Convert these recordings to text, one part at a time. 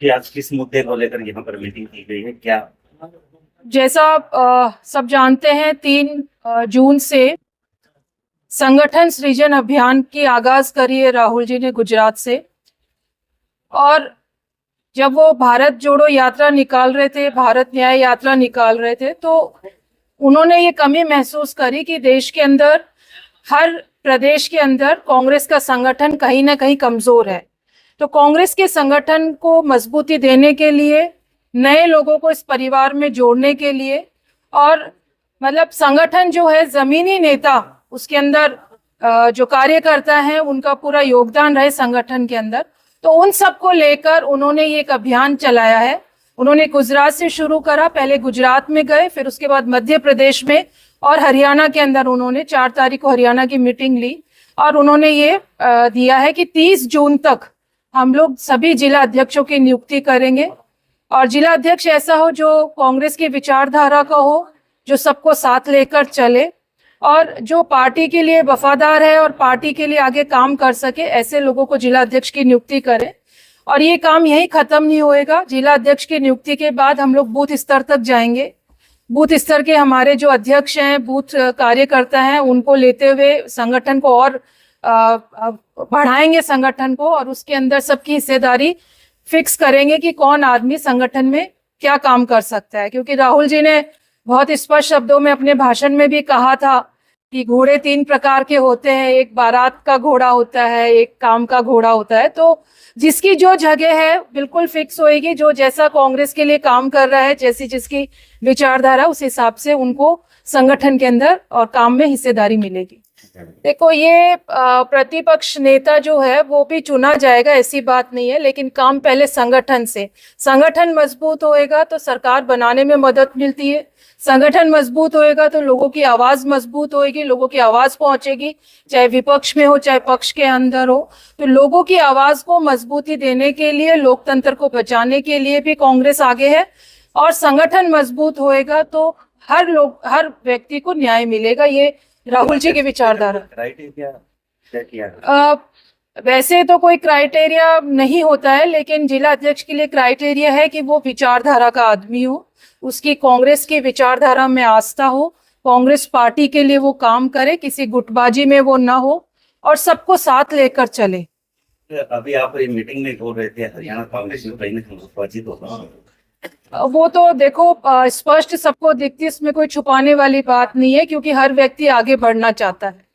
कि आज किस मुद्दे को लेकर यहाँ पर मीटिंग की गई है, क्या? जैसा आप सब जानते हैं, 3 जून से संगठन सृजन अभियान की आगाज करी है राहुल जी ने गुजरात से। और जब वो भारत जोड़ो यात्रा निकाल रहे थे, भारत न्याय यात्रा निकाल रहे थे, तो उन्होंने ये कमी महसूस करी कि देश के अंदर, हर प्रदेश के अंदर कांग्रेस का संगठन कहीं ना कहीं कमजोर है। तो कांग्रेस के संगठन को मजबूती देने के लिए, नए लोगों को इस परिवार में जोड़ने के लिए, और मतलब संगठन जो है, जमीनी नेता उसके अंदर जो कार्यकर्ता हैं उनका पूरा योगदान रहे संगठन के अंदर, तो उन सबको लेकर उन्होंने ये एक अभियान चलाया है। उन्होंने गुजरात से शुरू करा, पहले गुजरात में गए, फिर उसके बाद मध्य प्रदेश में और हरियाणा के अंदर उन्होंने 4 तारीख को हरियाणा की मीटिंग ली। और उन्होंने ये दिया है कि 30 जून तक हम लोग सभी जिला अध्यक्षों की नियुक्ति करेंगे, और जिला अध्यक्ष ऐसा हो जो कांग्रेस की विचारधारा का हो, जो सबको साथ लेकर चले और जो पार्टी के लिए वफादार है और पार्टी के लिए आगे काम कर सके, ऐसे लोगों को जिला अध्यक्ष की नियुक्ति करें। और ये काम यही खत्म नहीं होएगा। जिला अध्यक्ष की नियुक्ति के बाद हम लोग बूथ स्तर तक जाएंगे। बूथ स्तर के हमारे जो अध्यक्ष हैं, बूथ कार्यकर्ता हैं, उनको लेते हुए संगठन को और बढ़ाएंगे संगठन को, और उसके अंदर सबकी हिस्सेदारी फिक्स करेंगे कि कौन आदमी संगठन में क्या काम कर सकता है। क्योंकि राहुल जी ने बहुत स्पष्ट शब्दों में अपने भाषण में भी कहा था कि घोड़े 3 प्रकार के होते हैं, एक बारात का घोड़ा होता है, एक काम का घोड़ा होता है। तो जिसकी जो जगह है बिल्कुल फिक्स होएगी, जो जैसा कांग्रेस के लिए काम कर रहा है, जैसी जिसकी विचारधारा, उस हिसाब से उनको संगठन के अंदर और काम में हिस्सेदारी मिलेगी। देखो, ये प्रतिपक्ष नेता जो है वो भी चुना जाएगा, ऐसी बात नहीं है, लेकिन काम पहले संगठन से। संगठन मजबूत होएगा तो सरकार बनाने में मदद मिलती है। संगठन मजबूत होएगा तो लोगों की आवाज मजबूत होएगी, लोगों की आवाज पहुंचेगी, चाहे विपक्ष में हो चाहे पक्ष के अंदर हो। तो लोगों की आवाज को मजबूती देने के लिए, लोकतंत्र को बचाने के लिए भी कांग्रेस आगे है। और संगठन मजबूत होएगा तो हर व्यक्ति को न्याय मिलेगा। ये राहुल जी की विचारधारा। वैसे तो कोई क्राइटेरिया नहीं होता है, लेकिन जिला अध्यक्ष के लिए क्राइटेरिया है कि वो विचारधारा का आदमी हो, उसकी कांग्रेस की विचारधारा में आस्था हो, कांग्रेस पार्टी के लिए वो काम करे, किसी गुटबाजी में वो ना हो, और सबको साथ लेकर चले। अभी आप मीटिंग में बोल रहे थे हरियाणा कांग्रेस में कहीं ना कहीं गुटबाजी तो होगा। वो तो देखो स्पष्ट सबको दिखती है, इसमें कोई छुपाने वाली बात नहीं है, क्योंकि हर व्यक्ति आगे बढ़ना चाहता है।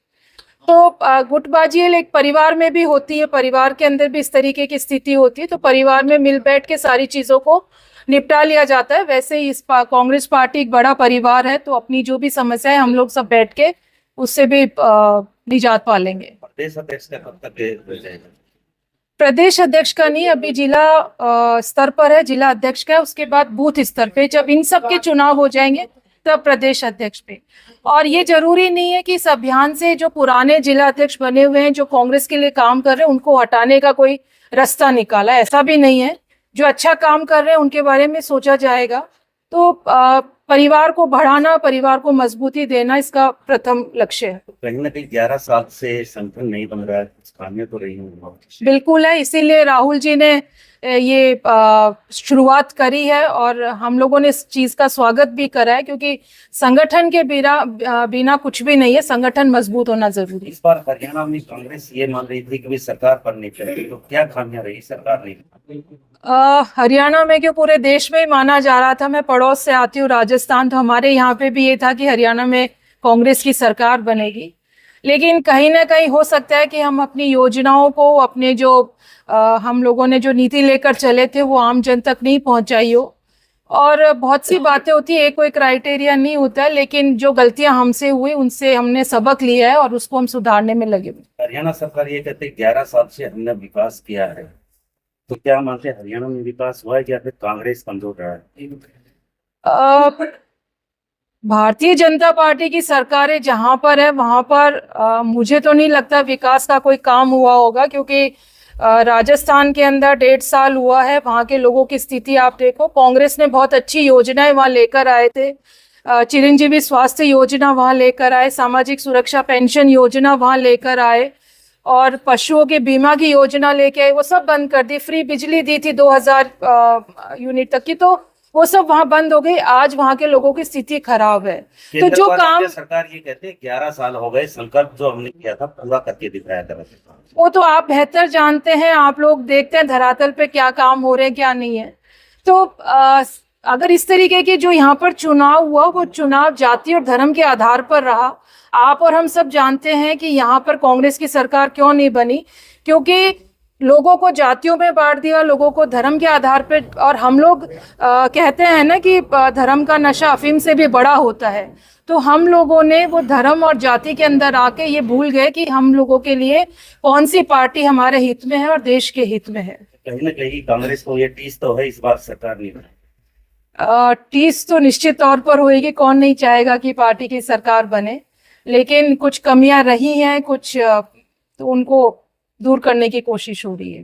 तो गुटबाजी एक परिवार में भी होती है, परिवार के अंदर भी इस तरीके की स्थिति होती है, तो परिवार में मिल बैठ के सारी चीजों को निपटा लिया जाता है। वैसे ही कांग्रेस पार्टी एक बड़ा परिवार है, तो अपनी जो भी समस्या है हम लोग सब बैठ के उससे भी निजात पालेंगे। प्रदेश अध्यक्ष का कब तक हो जाएगा? प्रदेश अध्यक्ष का नहीं, अभी जिला स्तर पर है, जिला अध्यक्ष का है। उसके बाद बूथ स्तर पे जब इन सब के चुनाव हो जाएंगे तब प्रदेश अध्यक्ष पे। और ये जरूरी नहीं है कि इस अभियान से जो पुराने जिला अध्यक्ष बने हुए हैं, जो कांग्रेस के लिए काम कर रहे हैं, उनको हटाने का कोई रास्ता निकाला, ऐसा भी नहीं है। जो अच्छा काम कर रहे हैं उनके बारे में सोचा जाएगा। तो परिवार को बढ़ाना, परिवार को मजबूती देना इसका प्रथम लक्ष्य है। तो कहीं ना कहीं 11 साल से संगठन नहीं बन रहा है, खामियां तो रही होंगी। बिल्कुल है, इसीलिए राहुल जी ने ये शुरुआत करी है, और हम लोगों ने इस चीज का स्वागत भी करा है, क्योंकि संगठन के बिना कुछ भी नहीं है। संगठन मजबूत होना जरूरी है। इस बार हरियाणा में कांग्रेस ये मान रही थी कि सरकार बननी चाहिए, तो क्या खामियां रही सरकार नहीं? हरियाणा में क्यों, पूरे देश में ही माना जा रहा था। मैं पड़ोस से आती हूँ राजस्थान, तो हमारे यहाँ पे भी ये था कि हरियाणा में कांग्रेस की सरकार बनेगी। लेकिन कहीं ना कहीं हो सकता है कि हम अपनी योजनाओं को, अपने जो हम लोगों ने जो नीति लेकर चले थे, वो आम जन तक नहीं पहुंचाई हो। और बहुत सी बातें होती है, कोई क्राइटेरिया नहीं होता है, लेकिन जो गलतियां हमसे हुई उनसे हमने सबक लिया है और उसको हम सुधारने में लगे हुए। हरियाणा सरकार ये कहते हैं 11 साल से हमने विकास किया है, तो क्या मानते हैं हरियाणा में विकास हुआ है या फिर कांग्रेस कमजोर रहा है? भारतीय जनता पार्टी की सरकारें जहां पर है वहां पर मुझे तो नहीं लगता विकास का कोई काम हुआ होगा, क्योंकि राजस्थान के अंदर 1.5 साल हुआ है। वहां के लोगों की स्थिति आप देखो, कांग्रेस ने बहुत अच्छी योजनाएं वहां लेकर आए थे। चिरंजीवी स्वास्थ्य योजना वहां लेकर आए, सामाजिक सुरक्षा पेंशन योजना वहां लेकर आए, और पशुओं के बीमा की योजना लेके आए, वो सब बंद कर दी। फ्री बिजली दी थी 2000 यूनिट तक की, तो वो सब वहां बंद हो गई। आज वहां के लोगों की स्थिति खराब है। तो केंद्र जो और काम, राज्य सरकार ये कहते हैं 11 साल हो गए, संकल्प जो हमने किया था पूरा करके दिखाया था। वो तो आप बेहतर जानते हैं, आप लोग देखते हैं धरातल पे क्या काम हो रहे हैं क्या नहीं है। तो अगर इस तरीके के जो यहाँ पर चुनाव हुआ, वो चुनाव जाति और धर्म के आधार पर रहा। आप और हम सब जानते हैं कि यहाँ पर कांग्रेस की सरकार क्यों नहीं बनी, क्योंकि लोगों को जातियों में बांट दिया, लोगों को धर्म के आधार पर। और हम लोग कहते हैं ना कि धर्म का नशा अफीम से भी बड़ा होता है। तो हम लोगों ने वो धर्म और जाति के अंदर आके ये भूल गए कि हम लोगों के लिए कौन सी पार्टी हमारे हित में है और देश के हित में है। कहीं ना कहीं कांग्रेस को ये टीस तो है, इस बार सरकार नहीं बनी। टीस तो निश्चित तौर पर होएगी, कौन नहीं चाहेगा कि पार्टी की सरकार बने, लेकिन कुछ कमियां रही हैं, कुछ तो उनको दूर करने की कोशिश हो रही है।